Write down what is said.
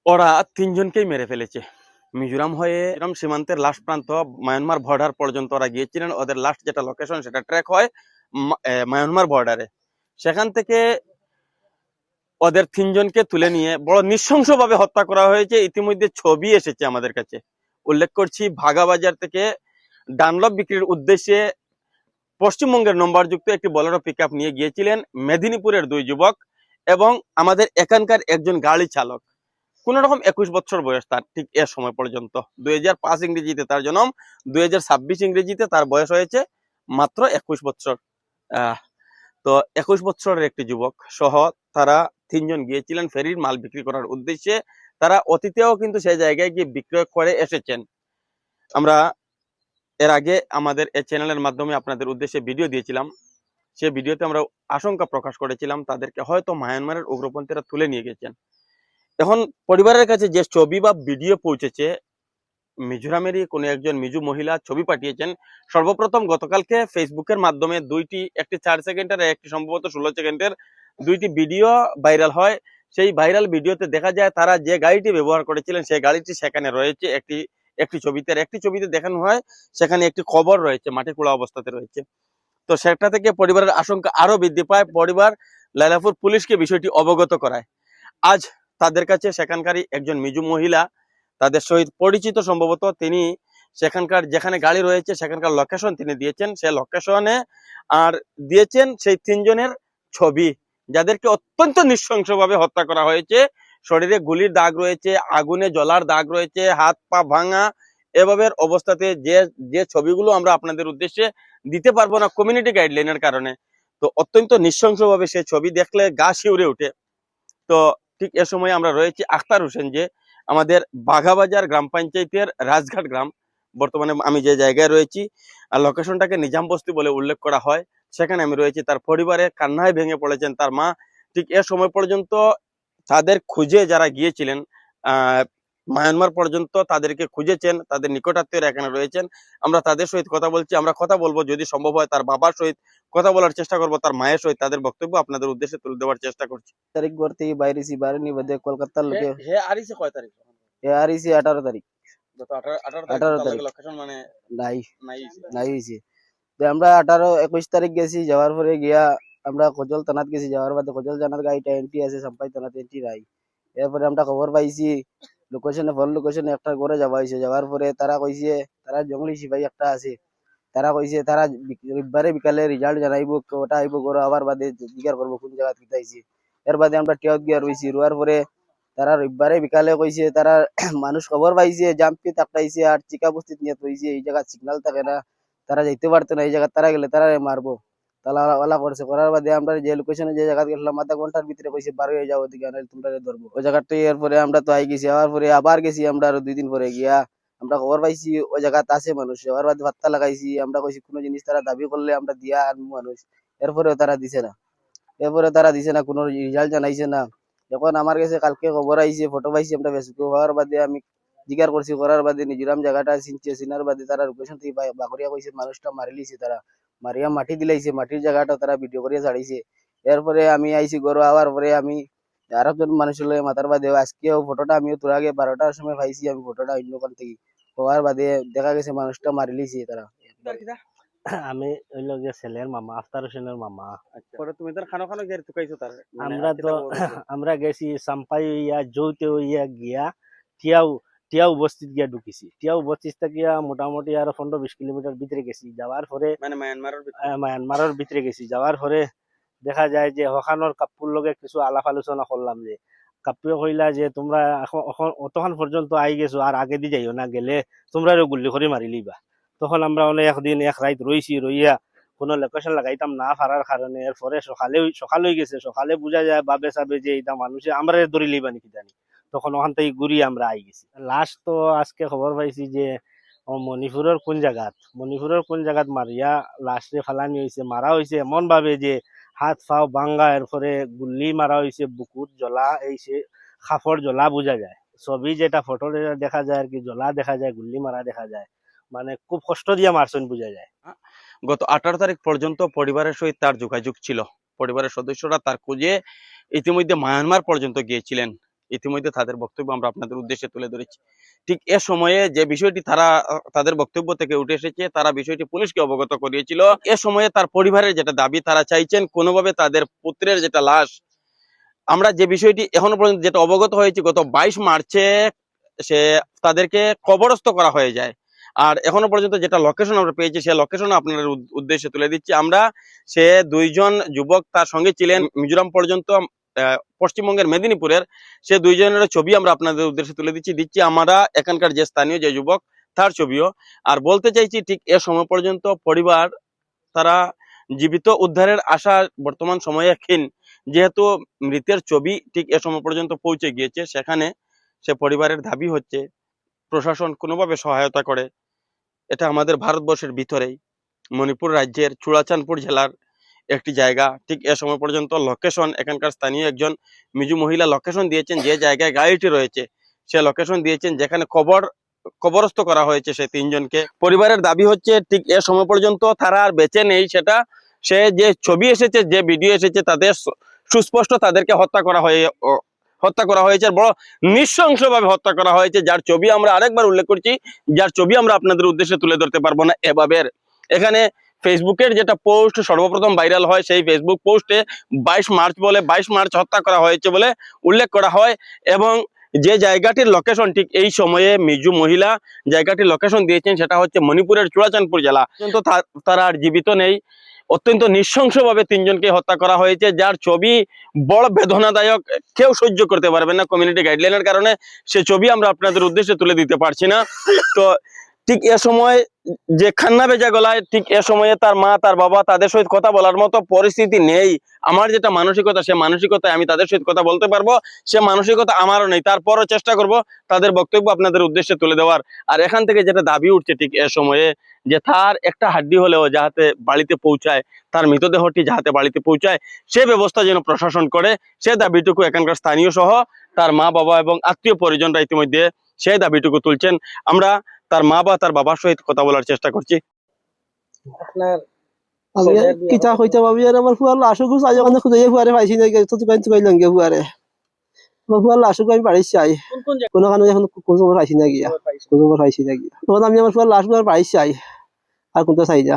ওরা তিনজনকেই মেরে ফেলেছে। মিজোরাম হয়ে মিজোরাম সীমান্তের লাস্ট প্রান্ত মায়ানমার বর্ডার পর্যন্ত ওরা গিয়েছিলেন। ওদের লাস্ট যেটা লোকেশন সেটা ট্র্যাক হয় মায়ানমার বর্ডারে। সেখান থেকে ওদের তিনজনকে তুলে নিয়ে বড় নৃশংসভাবে হত্যা করা হয়েছে। ইতিমধ্যে ছবি এসেছে আমাদের কাছে। উল্লেখ করছি, ভাগাবাজার থেকে ডানলপ বিক্রির উদ্দেশ্যে পশ্চিমবঙ্গের নম্বরযুক্ত একটি বোলেরো পিকআপ নিয়ে গিয়েছিলেন মেদিনীপুরের দুই যুবক এবং আমাদের এখানকার একজন গাড়ি চালক। কোন রকম 21 বছর বয়স তার, ঠিক এ সময় পর্যন্ত। 2005 ইংরেজিতে তার জন্ম, 2026 ইংরেজিতে তার বয়স হয়েছে মাত্র 21 বছর। তো 21 বছরের একটি যুবক সহ তারা তিনজন গিয়েছিলেন ফেরির মাল বিক্রি করার উদ্দেশ্যে। তারা অতীতেও কিন্তু সেই জায়গায় গিয়ে বিক্রয় করে এসেছেন। আমরা এর আগে আমাদের এই চ্যানেলের মাধ্যমে আপনাদের উদ্দেশ্যে ভিডিও দিয়েছিলাম। সেই ভিডিওতে আমরা আশঙ্কা প্রকাশ করেছিলাম তাদেরকে হয়তো মায়ানমারের উগ্রপন্থীরা তুলে নিয়ে গেছেন। এখন পরিবারের কাছে যে ছবি বা ভিডিও পৌঁছেছে, মিজোরামেরই কোনো একজন মিজো মহিলা ছবি পাঠিয়েছেন। সর্বপ্রথম গতকালকে ফেসবুকের মাধ্যমে একটি 4 সেকেন্ডের একটি সম্ভবত 16 সেকেন্ডের দুইটি ভিডিও ভাইরাল হয়। সেই ভাইরাল ভিডিওতে দেখা যায় তারা যে গাড়িটি ব্যবহার করেছিলেন সেই গাড়িটি সেখানে রয়েছে। একটি ছবিতে দেখানো হয় সেখানে একটি কবর রয়েছে, মাটি খোঁড়া অবস্থাতে রয়েছে। তো সেটা থেকে পরিবারের আশঙ্কা আরো বৃদ্ধি পায়। পরিবার লাইলাপুর পুলিশকে বিষয়টি অবগত করায়। আজ তাদের কাছে সেখানকারই একজন মিজো মহিলা তাদের সহিত পরিচিত, সম্ভবত তিনি সেখানকার যেখানে গাড়ি রয়েছে সেখানকার লোকেশন তিনি দিয়েছেন। সেই লোকেশনে আর দিয়েছেন সেই তিনজনের ছবি, যাদেরকে অত্যন্ত নৃশংসভাবে হত্যা করা হয়েছে। শরীরে গুলির দাগ রয়েছে, আগুনে জ্বলার দাগ রয়েছে, হাত পা ভাঙা। এভাবে অবস্থাতে যে যে ছবিগুলো আমরা আপনাদের উদ্দেশ্যে দিতে পারবো না কমিউনিটি গাইডলাইনের কারণে, তো অত্যন্ত নৃশংসভাবে সেই ছবি দেখলে গা শিউরে ওঠে। তো ঠিক এ সময় আমরা রয়েছি আখতার হোসেন, যে আমাদের বাঘাবাজার গ্রাম পঞ্চায়েতের রাজঘাট গ্রাম। বর্তমানে আমি যে জায়গায় রয়েছি আর লোকেশনটাকে নিজাম বস্তি বলে উল্লেখ করা হয়, সেখানে আমি রয়েছি। তার পরিবারে কান্নায় ভেঙে পড়েছেন তার মা। ঠিক এ সময় পর্যন্ত তাদের খুঁজে যারা গিয়েছিলেন মায়ানমার পর্যন্ত তাদেরকে খুঁজেছেন, তাদের নিকটাত্মীয়রা এখানে রয়েছেন। আমরা তাদের সহিত কথা বলছি, আমরা কথা বলবো, যদি সম্ভব হয় তার বাবার সহিত কথা বলার চেষ্টা করবো, তার মায়ের সহিত তাদের বক্তব্য আপনাদের উদ্দেশ্যে তুলে দেওয়ার চেষ্টা করছি। তারিখ করতে বাইরেছি বারেনি বাদে কলকাতার লোকে হে আরিছে কয় তারিখ? এ আরিছি 18 তারিখ। গত 18 তারিখ 18 তার তারিখ লাগে লোকেশন মানে নাই নাই। নাই হয়েছে। তো আমরা 18-21 তারিখ গেছি, যাওয়ার পরে গিয়া আমরা খজল থানাত গেছি। যাওয়ার বাদে খজল থানাত গাড়িটা এন্ট্রি আছে, সাম্পাই থানাতে এন্ট্রি নাই। এরপরে আমরা খবর পাইছি লোকেশনে একটা করে যাওয়া হয়েছে। যাওয়ার পরে তারা কইছে তারা জঙ্গলি সিপাহী একটা আছে, তারা কইছে তারা রবিবারে বিকালে রেজাল্ট জানাইবো, ওটা আইবো করে আবার বাদে জিজ্ঞাসা করবো কোন জায়গা কিতা আইছে। এর বাদে আমরা টিয়াত গিয়া রইছি। রোয়ার পরে তারা রবিবারে বিকালে কইছে তারা মানুষ খবর পাইছে জাম্পি তাকটাইছে আর চিকা বস্তিত নিয়ে তৈছে, এই জায়গা সিগন্যাল থাকে না, তারা যাইতে পারতো না, এই জায়গা তারা গেলে তারা মারবো। তালা ওলা করছে। করার বাদে আমরা যে লোকেশনে যে জায়গা গেছিলাম আধা ঘন্টার ভিতরে কইছে 12 হয়ে যাও ওদিকে, আনাইলে তোমরা ধরবো ওই জায়গাটাই। এরপরে আমরা তো আই গেছি। আবার পরে আবার গেছি আমরা আরো 2 দিন পরে গিয়া আমরা খবর পাইছি ওই জায়গাতে আছে মানুষ। আবার বাদে পাত্তা লাগাইছি, আমরা কইছি কোনো জিনিস তারা দাবি করলে আমরা দিয়া আনবো মানুষ। এরপরেও তারা দিছে না। কোনো রেজাল্ট জানাইছে না। এখন আমার কাছে কালকে খবর আইছে, ফটো পাইছি আমরা ফেসবুকে। হওয়ার বাদে আমি জিজ্ঞাসা করছি, করার বাদে মিজোরাম জায়গাটা চিনছে। চিনার বাদে তারা লোকেশন থেকে বাকরিয়া কইছে মানুষটা মারি লিছে, তারা মারিয়া মাটি দিলাইছে, মাটির জায়গাটা তারা ভিডিও করিয়া ছাড়িছে। এরপরে আমি আইছি গরু। আবার পরে আমি আর একজন মানুষের লগে মাতার বাদে আজকেও ফটোটা আমিও তোর আগে 12টার সময় পাইছি আমি ফটোটা অন্য কাল থেকে। হওয়ার বাদে দেখা গেছে মানুষটা মারি লিছে তারা। আমি হইল যে ছেলের মামা, আফতার হোসেনের মামা। আচ্ছা, পরে তুমি তার খানো খানো গের তুকাইছো তার মানে আমরা আজকে তো তার খবর পাইছো? আমরা গেছি সাম্পাই হইয়া জৌতে হইয়া গিয়া টিয়াও টিয়াও বস্তিত গিয়া ঢুকিছি। টিয়াও বস্তিত গিয়া মোটামুটি আরো 15-20 কিলোমিটার ভিতরে গেছি। যাওয়ার পরে মানে মায়ানমারের ভিতরে? মায়ানমারের ভিতরে গেছি। যাওয়ার পরে দেখা যায় যে হখানোর কাপুর লগে কিছু আলাপ আলোচনা করলাম, যে কাপুরে কইলা যে তোমরা অতক্ষণ পর্যন্ত আই গেছো আর আগে দি যাইও না, গেলে তোমরা গুল্লি করে মারি লিবা। তখন আমরা অনেক একদিন এক রাত রইছি। রইয়া কোনো লোকেশন লাগাইতাম না পারার কারণে এরপরে সকাল হয়ে গেছে। সকালে বোঝা যায় বাবে সাবে যে এটা মানুষে আমরা ধরি লিবা নাকি জানি। তখন ওখান থেকে ঘুরি আমরা আই গেছি। লাস্ট তো আজকে খবর পাইছি যে মণিপুরের কোন জায়গাত মারিয়া লাস্টে ফালানি হয়েছে, মারা হয়েছে এমন ভাবে যে হাত ফাও ভাঙ্গা, এরপরে গুল্লি মারা হয়েছে, বুকুর জ্বলা এইছে, খাফড় জ্বলা বোঝা যায়। ছবি যেটা ফটো দেখা যায় আর কি, জ্বলা দেখা যায়, গুল্লি মারা দেখা যায়, মানে খুব কষ্ট দিয়ে মারছেন বোঝা যায়। গত 18 তারিখ পর্যন্ত পরিবারের সহিত তার যোগাযোগ ছিল। পরিবারের সদস্যরা তার খোঁজে ইতিমধ্যে মায়ানমার পর্যন্ত গিয়েছিলেন, ইতিমধ্যে তাদের বক্তব্য আমরা আপনাদের উদ্দেশ্যে তুলে ধরেছি। ঠিক এ সময়ে যে বিষয়টি তারা তাদের বক্তব্য থেকে উঠে এসেছে, তারা বিষয়টি পুলিশকে অবগত করিয়েছিল। এ সময়ে তার পরিবারের যেটা দাবি, তারা চাইছেন কোনোভাবে তাদের পুত্রের যেটা লাশ, আমরা যে বিষয়টি এখনো পর্যন্ত যেটা অবগত হয়েছে, গত 22 মার্চে সে তাদেরকে কবরস্থ করা হয়ে যায়। আর এখনো পর্যন্ত যেটা লোকেশন আমরা পেয়েছি, সে লোকেশন আপনাদের উদ্দেশ্যে তুলে দিচ্ছি আমরা। সে দুইজন যুবক তার সঙ্গে ছিলেন মিজোরাম পর্যন্ত, পশ্চিমবঙ্গের মেদিনীপুরের। সে দুইজনের ছবি আমরা আপনাদের উদ্দেশ্যে তুলে দিচ্ছি আমরা, এখানকার যে স্থানীয় যে যুবক তার ছবিও। আর বলতে চাইছি, ঠিক এ সময় পর্যন্ত পরিবার তারা জীবিত উদ্ধারের আশা বর্তমান সময়ে ক্ষীণ, যেহেতু মৃতের ছবি ঠিক এ সময় পর্যন্ত পৌঁছে গিয়েছে। সেখানে সে পরিবারের দাবি হচ্ছে প্রশাসন কোনোভাবে সহায়তা করে। এটা আমাদের ভারতবর্ষের ভিতরেই মণিপুর রাজ্যের চুড়াচাঁদপুর জেলার একটি জায়গা। ঠিক এ সময় পর্যন্ত লোকেশন এখানকার স্থানীয় একজন মিজু মহিলা লোকেশন দিয়েছেন, যে জায়গায় গাড়িটি রয়েছে সে লোকেশন দিয়েছেন, যেখানে কবরস্থ করা হয়েছে সে তিনজনকে। পরিবারের দাবি হচ্ছে ঠিক এ সময় পর্যন্ত তারা আর বেঁচে নেই। সেটা সে যে ছবি এসেছে, যে ভিডিও এসেছে, তাদের সুস্পষ্ট তাদেরকে হত্যা করা হয়েছে, বড় নৃশংসভাবে হত্যা করা হয়েছে, যার ছবি আমরা আরেকবার উল্লেখ করছি, যার ছবি আমরা আপনাদের উদ্দেশ্যে তুলে ধরতে পারবো না এভাবে। এখানে ফেসবুকের যেটা পোস্ট সর্বপ্রথম ভাইরাল হয়, সেই ফেসবুক পোস্টে 22 মার্চ হত্যা করা হয়েছে বলে উল্লেখ করা হয়। এবং যে জায়গাটির লোকেশন, ঠিক এই সময়ে মিজু মহিলা জায়গাটির লোকেশন দিয়েছেন, সেটা হচ্ছে মণিপুরের চুড়াচাঁদপুর জেলা। কিন্তু তারা আর জীবিত নেই। অত্যন্ত নৃশংসভাবে তিনজনকে হত্যা করা হয়েছে, যার ছবি বড় বেদনাদায়ক, কেউ সহ্য করতে পারবে না কমিউনিটি গাইডলাইনের কারণে। সে ছবি আমরা আপনাদের উদ্দেশ্যে তুলে দিতে পারছি না। তো ঠিক এ সময় যে খান্না বেজা গলায়, ঠিক এ সময়ে তার মা তার বাবা তাদের সহিত কথা বলার মতো পরিস্থিতি নেই। আমার যেটা মানসিকতা, সে মানসিকতায় আমি তাদের সহিত কথা বলতে পারবো, সে মানসিকতা আমারও নেই। তারপরও চেষ্টা করব তাদের বক্তব্য আপনাদের উদ্দেশ্যে তুলে দেওয়ার। আর এখান থেকে যেটা দাবি উঠছে ঠিক এ সময়ে, যে তার একটা হাড্ডি হলেও যাহাতে বাড়িতে পৌঁছায়, তার মৃতদেহটি যাহাতে বাড়িতে পৌঁছায়, সে ব্যবস্থা যেন প্রশাসন করে, সে দাবিটুকু এখানকার স্থানীয় সহ তার মা বাবা এবং আত্মীয় পরিজনরা ইতিমধ্যে সেই দাবিটুকু তুলছেন। আমরা তার মা বা তার বাবার সহিত কথা বলার চেষ্টা করছি। আমি কিতা কইতে ভাবি আর আমার ফুয়ার লাশও গুছ আজ ওখানে খুঁজে ফুয়ারে পাইছি না, তো তুকান তুকাই লঙ্গে ফুয়ারে আমার ফুয়ার লাশও আমি পাইছি চাই কোনো কারণে এখন কোন পাইছি না গিয়া, কোন পাইছি না গিয়া তখন আমি আমার ফুয়ার লাশ পাইছি চাই আর কোনটা চাই না।